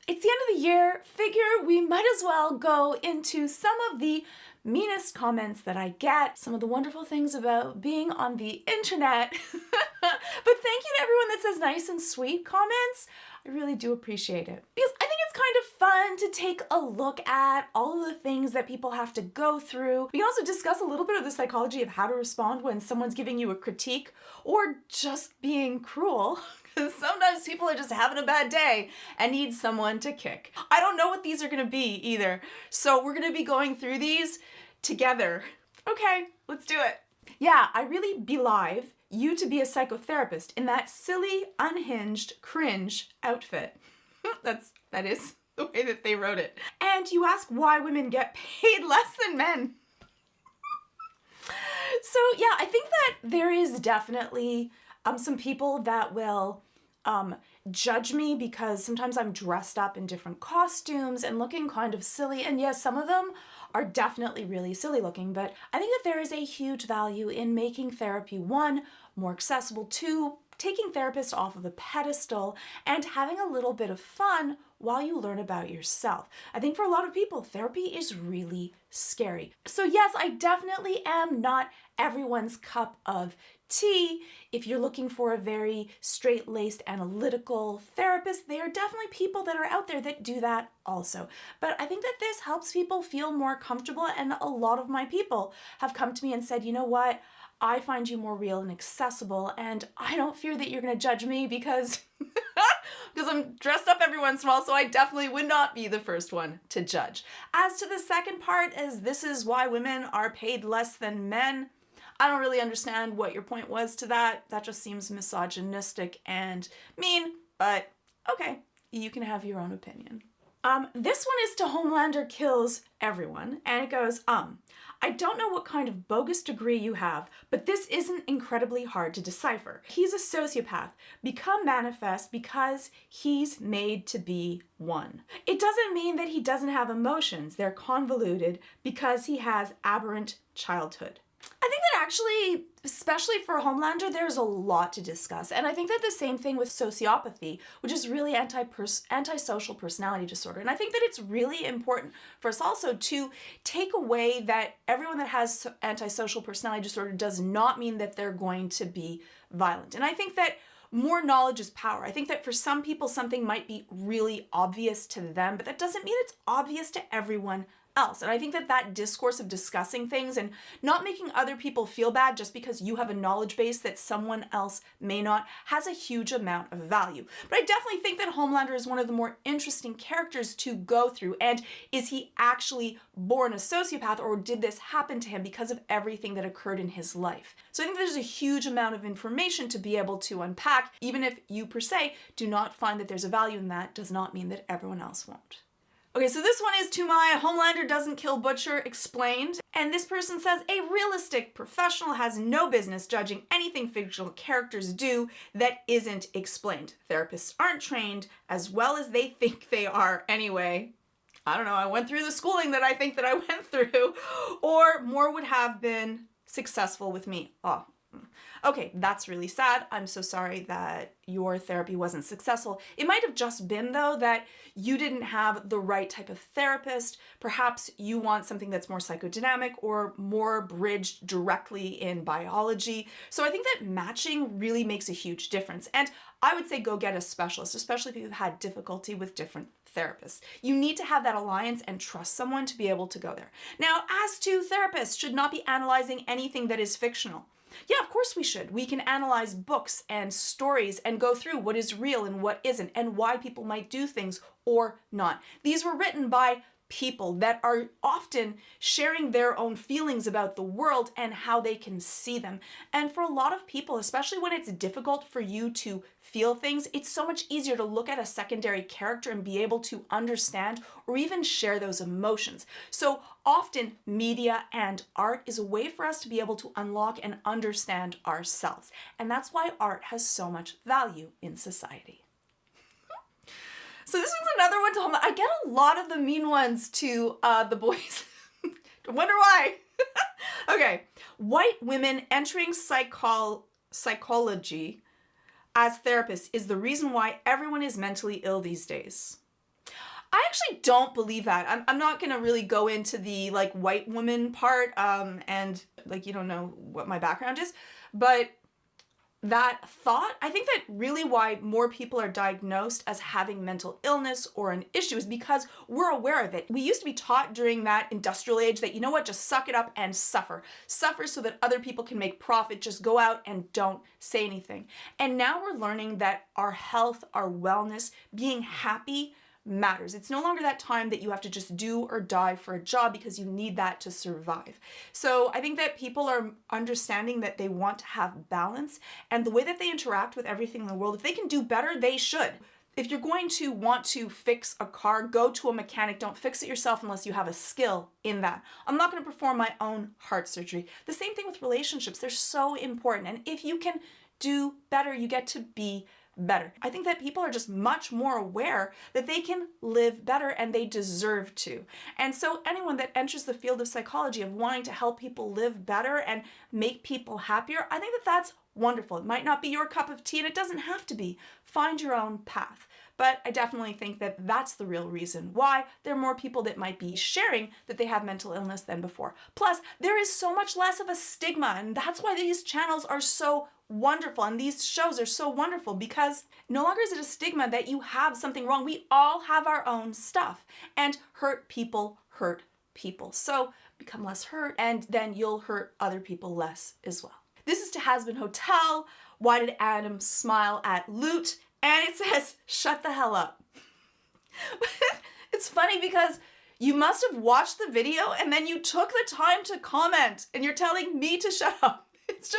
It's the end of the year. Figure we might as well go into some of the meanest comments that I get, some of the wonderful things about being on the internet. But thank you to everyone that says nice and sweet comments. I really do appreciate it. Because I think it's kind of fun to take a look at all of the things that people have to go through. We can also discuss a little bit of the psychology of how to respond when someone's giving you a critique or just being cruel. Because sometimes people are just having a bad day and need someone to kick. I don't know what these are going to be either. So we're going to be going through these together. Okay, let's do it. Yeah, I really believe you to be a psychotherapist in that silly, unhinged, cringe outfit. That is the way that they wrote it. And you ask why women get paid less than men. So yeah, I think that there is definitely some people that will judge me because sometimes I'm dressed up in different costumes and looking kind of silly. And yes, some of them are definitely really silly looking, but I think that there is a huge value in making therapy, one, more accessible, two, taking therapists off of a pedestal and having a little bit of fun while you learn about yourself. I think for a lot of people, therapy is really scary. So yes, I definitely am not everyone's cup of tea. If you're looking for a very straight-laced analytical therapist, there are definitely people that are out there that do that also. But I think that this helps people feel more comfortable, and a lot of my people have come to me and said, you know what? I find you more real and accessible, and I don't fear that you're going to judge me because I'm dressed up every once in a while, so I definitely would not be the first one to judge. As to the second part, as this is why women are paid less than men, I don't really understand what your point was to that. That just seems misogynistic and mean, but okay, you can have your own opinion. This one is to Homelander kills everyone, and it goes, I don't know what kind of bogus degree you have, but this isn't incredibly hard to decipher. He's a sociopath, become manifest because he's made to be one. It doesn't mean that he doesn't have emotions. They're convoluted because he has aberrant childhood. I think that actually, especially for Homelander, there's a lot to discuss. And I think that the same thing with sociopathy, which is really antisocial personality disorder. And I think that it's really important for us also to take away that everyone that has antisocial personality disorder does not mean that they're going to be violent. And I think that more knowledge is power. I think that for some people, something might be really obvious to them, but that doesn't mean it's obvious to everyone else. And I think that discourse of discussing things and not making other people feel bad just because you have a knowledge base that someone else may not has a huge amount of value. But I definitely think that Homelander is one of the more interesting characters to go through. And is he actually born a sociopath, or did this happen to him because of everything that occurred in his life? So I think there's a huge amount of information to be able to unpack. Even if you per se do not find that there's a value in that, does not mean that everyone else won't. Okay, so this one is to my Homelander doesn't kill Butcher explained. And this person says, a realistic professional has no business judging anything fictional characters do that isn't explained. Therapists aren't trained as well as they think they are anyway. I don't know, I went through the schooling that I think that I went through, or more would have been successful with me. Oh. Okay, that's really sad. I'm so sorry that your therapy wasn't successful. It might have just been, though, that you didn't have the right type of therapist. Perhaps you want something that's more psychodynamic or more bridged directly in biology. So I think that matching really makes a huge difference. And I would say go get a specialist, especially if you've had difficulty with different therapists. You need to have that alliance and trust someone to be able to go there. Now, as to therapists should not be analyzing anything that is fictional. Yeah, of course we should. We can analyze books and stories and go through what is real and what isn't and why people might do things or not. These were written by people that are often sharing their own feelings about the world and how they can see them. And for a lot of people, especially when it's difficult for you to feel things, it's so much easier to look at a secondary character and be able to understand or even share those emotions. So often media and art is a way for us to be able to unlock and understand ourselves. And that's why art has so much value in society. So this one's another one to home. I get a lot of the mean ones to the boys. I wonder why. Okay. White women entering psychology as therapists is the reason why everyone is mentally ill these days. I actually don't believe that. I'm not going to really go into the like white woman part, and like you don't know what my background is, but that thought, I think that really why more people are diagnosed as having mental illness or an issue is because we're aware of it. We used to be taught during that industrial age that, you know what, just suck it up and suffer. Suffer so that other people can make profit. Just go out and don't say anything. And now we're learning that our health, our wellness, being happy matters. It's no longer that time that you have to just do or die for a job because you need that to survive. So I think that people are understanding that they want to have balance, and the way that they interact with everything in the world, if they can do better, they should. If you're going to want to fix a car, go to a mechanic. Don't fix it yourself unless you have a skill in that. I'm not going to perform my own heart surgery. The same thing with relationships. They're so important. And if you can do better, you get to be better. I think that people are just much more aware that they can live better and they deserve to. And so anyone that enters the field of psychology of wanting to help people live better and make people happier, I think that that's wonderful. It might not be your cup of tea and it doesn't have to be. Find your own path. But I definitely think that that's the real reason why there are more people that might be sharing that they have mental illness than before. Plus, there is so much less of a stigma, and that's why these channels are so wonderful and these shows are so wonderful, because no longer is it a stigma that you have something wrong. We all have our own stuff, and hurt people hurt people. So become less hurt, and then you'll hurt other people less as well. This is to Has Been Hotel. Why did Adam smile at Loot? And it says, shut the hell up. It's funny because you must have watched the video and then you took the time to comment and you're telling me to shut up. It's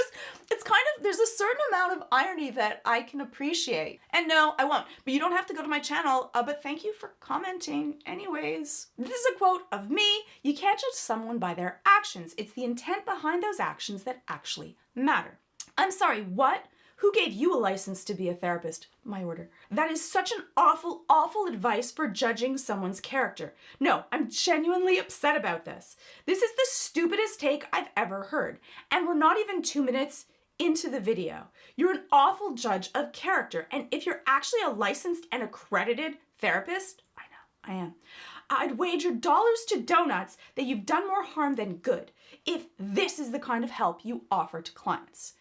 kind of, there's a certain amount of irony that I can appreciate. And no, I won't. But you don't have to go to my channel, but thank you for commenting anyways. This is a quote of me. You can't judge someone by their actions. It's the intent behind those actions that actually matter. I'm sorry, what? Who gave you a license to be a therapist? My order. That is such an awful, awful advice for judging someone's character. No, I'm genuinely upset about this. This is the stupidest take I've ever heard. And we're not even 2 minutes into the video. You're an awful judge of character. And if you're actually a licensed and accredited therapist, I know, I am. I'd wager dollars to donuts that you've done more harm than good if this is the kind of help you offer to clients.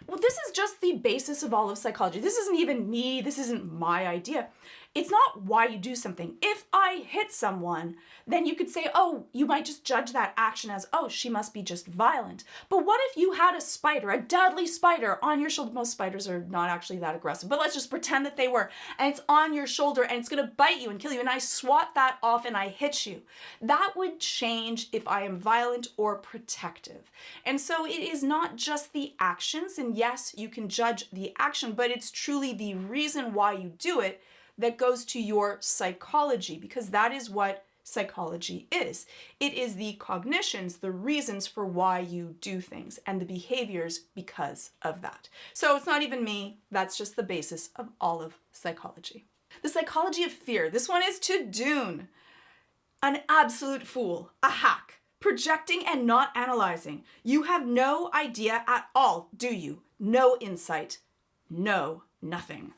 Well, this is just the basis of all of psychology. This isn't even me. This isn't my idea. It's not why you do something. If I hit someone, then you could say, oh, you might just judge that action as, oh, she must be just violent. But what if you had a spider, a deadly spider on your shoulder? Most spiders are not actually that aggressive, but let's just pretend that they were. And it's on your shoulder and it's going to bite you and kill you. And I swat that off and I hit you. That would change if I am violent or protective. And so it is not just the actions. And yes, you can judge the action, but it's truly the reason why you do it that goes to your psychology, because that is what psychology is. It is the cognitions, the reasons for why you do things, and the behaviors because of that. So it's not even me, that's just the basis of all of psychology. The psychology of fear. This one is to Dune. An absolute fool, a hack, projecting and not analyzing. You have no idea at all, do you? No insight, no nothing.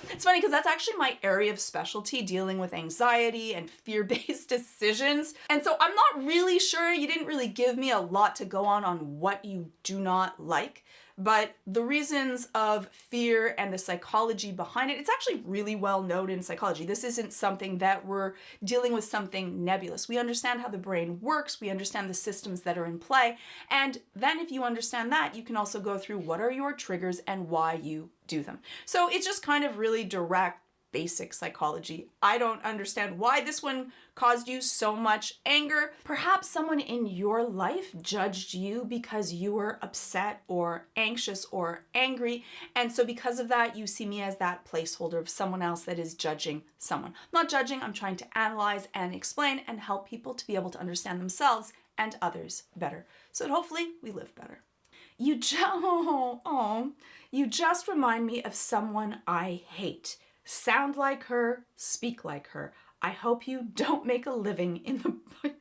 It's funny because that's actually my area of specialty, dealing with anxiety and fear-based decisions. And so I'm not really sure, you didn't really give me a lot to go on what you do not like, but the reasons of fear and the psychology behind it, it's actually really well known in psychology. This isn't something that we're dealing with something nebulous. We understand how the brain works, we understand the systems that are in play, and then if you understand that, you can also go through what are your triggers and why you do them. So it's just kind of really direct, basic psychology. I don't understand why this one caused you so much anger. Perhaps someone in your life judged you because you were upset or anxious or angry. And so because of that, you see me as that placeholder of someone else that is judging someone. I'm not judging, I'm trying to analyze and explain and help people to be able to understand themselves and others better. So that hopefully we live better. You just remind me of someone I hate. Sound like her, speak like her. I hope you don't make a living in the...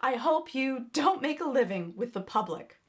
I hope you don't make a living with the public.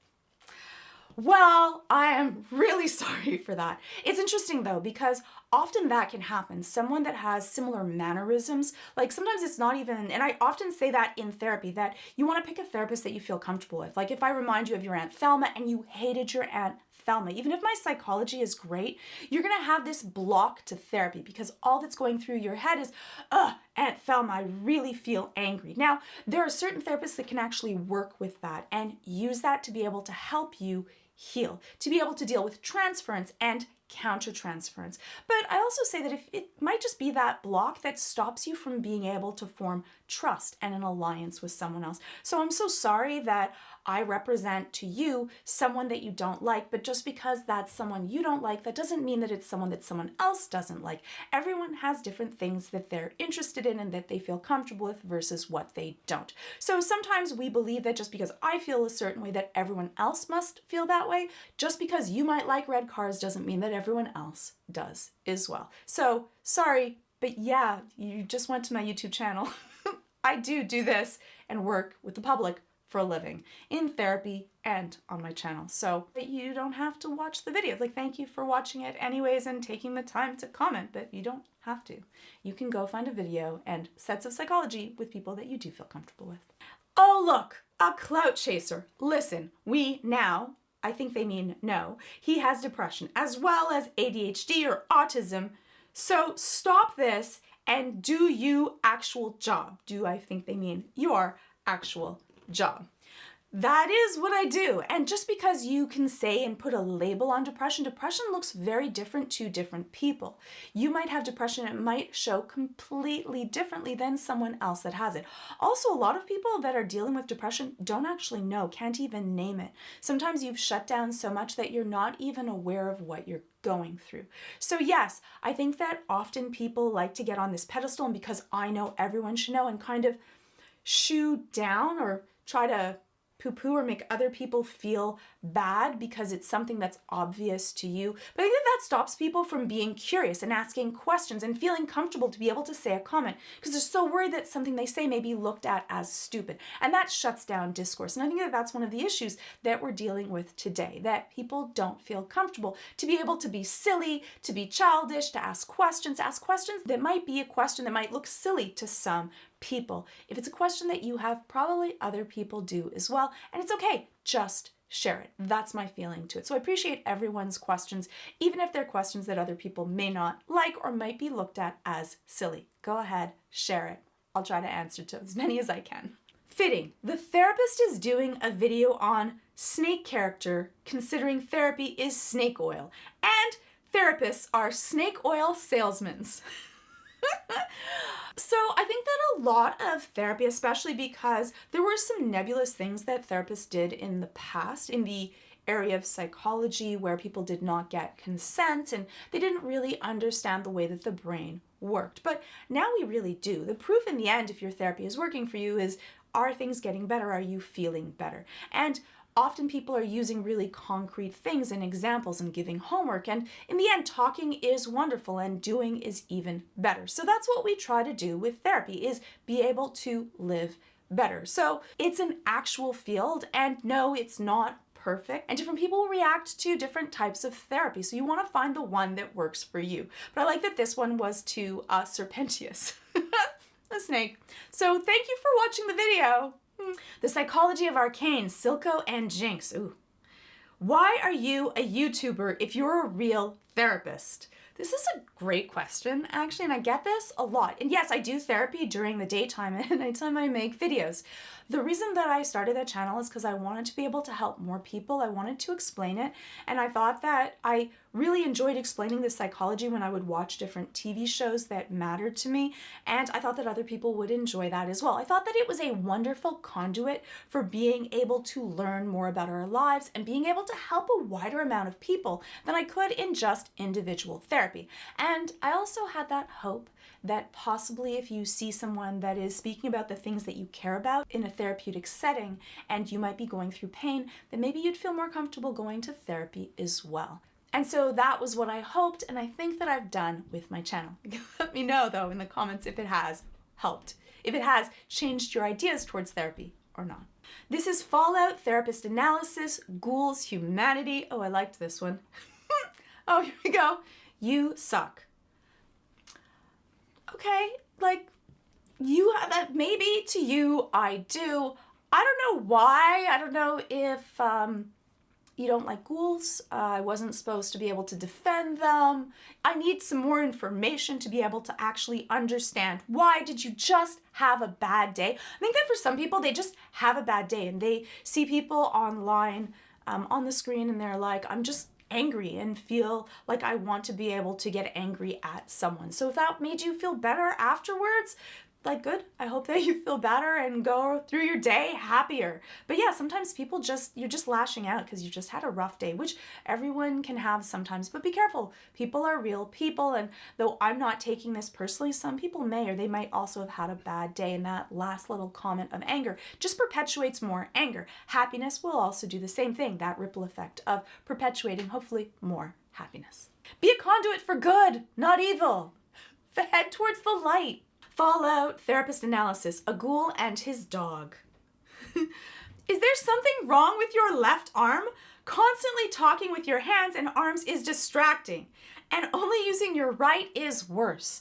Well, I am really sorry for that. It's interesting though, because often that can happen. Someone that has similar mannerisms, like sometimes it's not even, and I often say that in therapy, that you want to pick a therapist that you feel comfortable with. Like if I remind you of your Aunt Thelma and you hated your Aunt Thelma, even if my psychology is great, you're going to have this block to therapy because all that's going through your head is, Aunt Thelma, I really feel angry. Now, there are certain therapists that can actually work with that and use that to be able to help you heal, to be able to deal with transference and countertransference. But I also say that if it might just be that block that stops you from being able to form trust and an alliance with someone else. So I'm so sorry that I represent to you someone that you don't like, but just because that's someone you don't like, that doesn't mean that it's someone that someone else doesn't like. Everyone has different things that they're interested in and that they feel comfortable with versus what they don't. So sometimes we believe that just because I feel a certain way that everyone else must feel that way. Just because you might like red cars doesn't mean that everyone else does as well. So sorry, but yeah, you just went to my YouTube channel. I do this and work with the public for a living in therapy and on my channel. So but you don't have to watch the videos. Like, thank you for watching it anyways and taking the time to comment, but you don't have to. You can go find a video and sets of psychology with people that you do feel comfortable with. Oh, look, a clout chaser. Listen, I think they mean no, he has depression as well as ADHD or autism. So stop this and do you actual job. Do I think they mean your actual job? That is what I do. And just because you can say and put a label on depression, depression looks very different to different people. You might have depression, it might show completely differently than someone else that has it. Also, a lot of people that are dealing with depression don't actually know, can't even name it. Sometimes you've shut down so much that you're not even aware of what you're going through. So yes, I think that often people like to get on this pedestal, and because I know everyone should know, and kind of shoo down or try to poo-poo or make other people feel bad because it's something that's obvious to you. But I think that stops people from being curious and asking questions and feeling comfortable to be able to say a comment because they're so worried that something they say may be looked at as stupid. And that shuts down discourse. And I think that that's one of the issues that we're dealing with today, that people don't feel comfortable to be able to be silly, to be childish, to ask questions that might be a question that might look silly to some people. If it's a question that you have, probably other people do as well. And it's okay, just share it. That's my feeling to it. So I appreciate everyone's questions, even if they're questions that other people may not like or might be looked at as silly. Go ahead, share it. I'll try to answer to as many as I can. Fitting. The therapist is doing a video on snake character, considering therapy is snake oil. And therapists are snake oil salesmen. So I think that a lot of therapy, especially because there were some nebulous things that therapists did in the past in the area of psychology where people did not get consent and they didn't really understand the way that the brain worked. But now we really do. The proof in the end, if your therapy is working for you, is are things getting better? Are you feeling better? And often people are using really concrete things and examples and giving homework. And in the end, talking is wonderful and doing is even better. So that's what we try to do with therapy, is be able to live better. So it's an actual field, and no, it's not perfect. And different people react to different types of therapy. So you want to find the one that works for you. But I like that this one was to Serpentius, a snake. So thank you for watching the video. The Psychology of Arcane, Silco and Jinx. Ooh. Why are you a YouTuber if you're a real therapist? This is a great question, actually, and I get this a lot. And yes, I do therapy during the daytime and at nighttime I make videos. The reason that I started that channel is because I wanted to be able to help more people. I wanted to explain it, and I thought that I really enjoyed explaining the psychology when I would watch different TV shows that mattered to me, and I thought that other people would enjoy that as well. I thought that it was a wonderful conduit for being able to learn more about our lives and being able to help a wider amount of people than I could in just individual therapy. And I also had that hope that possibly if you see someone that is speaking about the things that you care about in a therapeutic setting and you might be going through pain, then maybe you'd feel more comfortable going to therapy as well. And so that was what I hoped, and I think that I've done with my channel. Let me know though in the comments if it has helped, if it has changed your ideas towards therapy or not. This is Fallout Therapist Analysis, Ghouls, Humanity. Oh, I liked this one. Oh, here we go. You suck. okay, like, you have that, maybe to you I do. I don't know why. I don't know if you don't like ghouls. I wasn't supposed to be able to defend them. I need some more information to be able to actually understand, why did you just have a bad day? I think that for some people, they just have a bad day and they see people online on the screen and they're like, I'm just angry and feel like I want to be able to get angry at someone. So if that made you feel better afterwards, like, good. I hope that you feel better and go through your day happier. But yeah, sometimes you're just lashing out because you just had a rough day, which everyone can have sometimes. But be careful. People are real people. And though I'm not taking this personally, some people may, or they might also have had a bad day. And that last little comment of anger just perpetuates more anger. Happiness will also do the same thing, that ripple effect of perpetuating, hopefully, more happiness. Be a conduit for good, not evil. Head towards the light. Fallout, therapist analysis, a ghoul and his dog. Is there something wrong with your left arm? Constantly talking with your hands and arms is distracting, and only using your right is worse.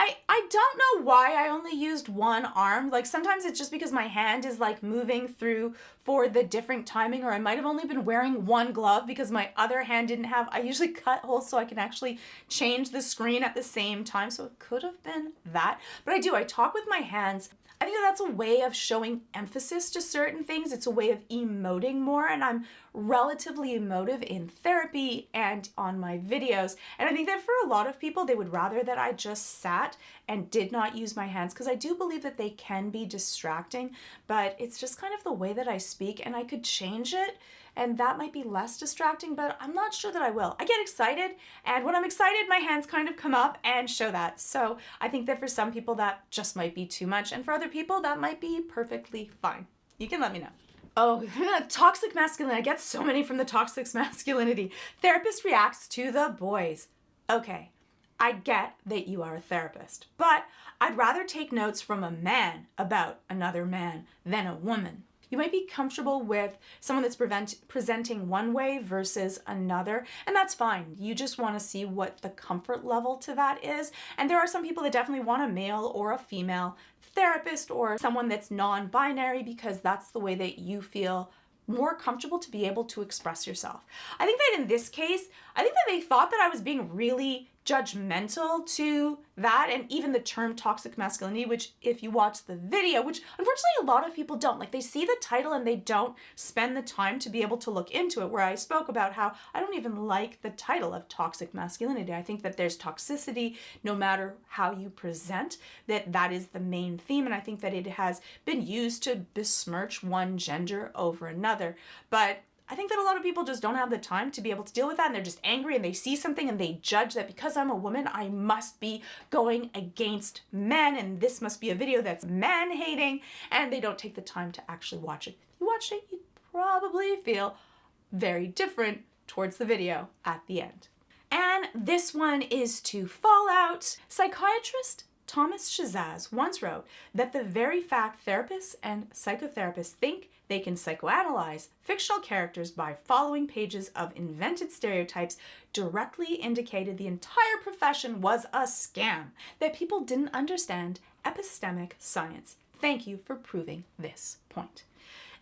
I don't know why I only used one arm. Like, sometimes it's just because my hand is like moving through for the different timing, or I might have only been wearing one glove because my other hand didn't have, I usually cut holes so I can actually change the screen at the same time. So it could have been that, but I talk with my hands. I think that's a way of showing emphasis to certain things. It's a way of emoting more, and I'm relatively emotive in therapy and on my videos. And I think that for a lot of people, they would rather that I just sat and did not use my hands, because I do believe that they can be distracting, but it's just kind of the way that I speak, and I could change it. And that might be less distracting, but I'm not sure that I will. I get excited, and when I'm excited, my hands kind of come up and show that. So I think that for some people, that just might be too much, and for other people, that might be perfectly fine. You can let me know. Oh, toxic masculinity. I get so many from the toxic masculinity. Therapist reacts to the boys. Okay, I get that you are a therapist, but I'd rather take notes from a man about another man than a woman. You might be comfortable with someone that's presenting one way versus another, and that's fine. You just want to see what the comfort level to that is. And there are some people that definitely want a male or a female therapist, or someone that's non-binary, because that's the way that you feel more comfortable to be able to express yourself. I think that in this case, I think that they thought that I was being really judgmental to that, and even the term toxic masculinity, which if you watch the video, which unfortunately a lot of people don't, like, they see the title and they don't spend the time to be able to look into it, where I spoke about how I don't even like the title of toxic masculinity. I think that there's toxicity no matter how you present, that is the main theme, and I think that it has been used to besmirch one gender over another. But I think that a lot of people just don't have the time to be able to deal with that, and they're just angry and they see something and they judge that because I'm a woman, I must be going against men, and this must be a video that's man-hating, and they don't take the time to actually watch it. If you watched it, you'd probably feel very different towards the video at the end. And this one is to Fallout. Psychiatrist Thomas Shazaz once wrote that the very fact therapists and psychotherapists think they can psychoanalyze fictional characters by following pages of invented stereotypes directly indicated the entire profession was a scam, that people didn't understand epistemic science. Thank you for proving this point.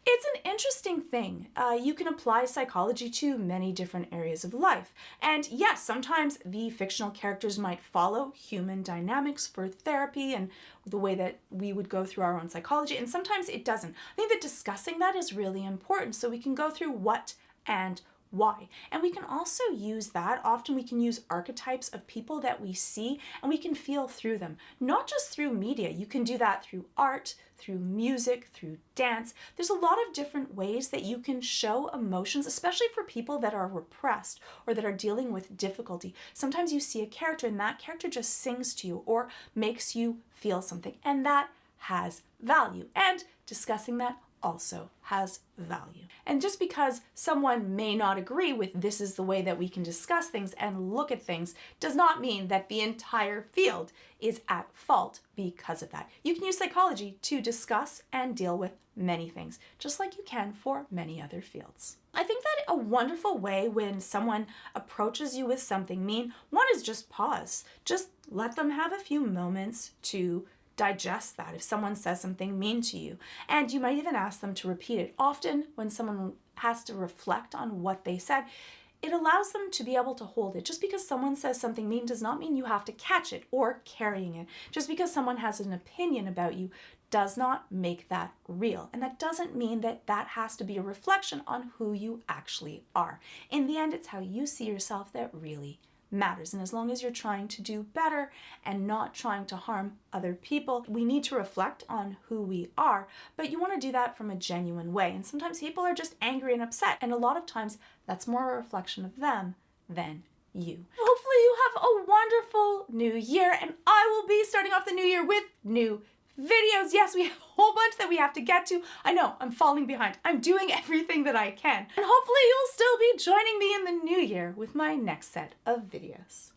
It's an interesting thing. You can apply psychology to many different areas of life. And yes, sometimes the fictional characters might follow human dynamics for therapy and the way that we would go through our own psychology, and sometimes it doesn't. I think that discussing that is really important, so we can go through what and why. And we can also use that. Often we can use archetypes of people that we see, and we can feel through them, not just through media. You can do that through art, through music, through dance. There's a lot of different ways that you can show emotions, especially for people that are repressed or that are dealing with difficulty. Sometimes you see a character and that character just sings to you or makes you feel something, and that has value. And discussing that also has value. And just because someone may not agree with this is the way that we can discuss things and look at things does not mean that the entire field is at fault because of that. You can use psychology to discuss and deal with many things, just like you can for many other fields. I think that a wonderful way when someone approaches you with something mean, one is just pause. Just let them have a few moments to digest that if someone says something mean to you. And you might even ask them to repeat it. Often when someone has to reflect on what they said, it allows them to be able to hold it. Just because someone says something mean does not mean you have to catch it or carrying it. Just because someone has an opinion about you does not make that real. And that doesn't mean that that has to be a reflection on who you actually are. In the end, it's how you see yourself that really matters. And as long as you're trying to do better and not trying to harm other people, we need to reflect on who we are, but you want to do that from a genuine way. And sometimes people are just angry and upset, and a lot of times that's more a reflection of them than you. Hopefully you have a wonderful new year, and I will be starting off the new year with new videos. Yes, we have a whole bunch that we have to get to. I know, I'm falling behind. I'm doing everything that I can. And hopefully you'll still be joining me in the new year with my next set of videos.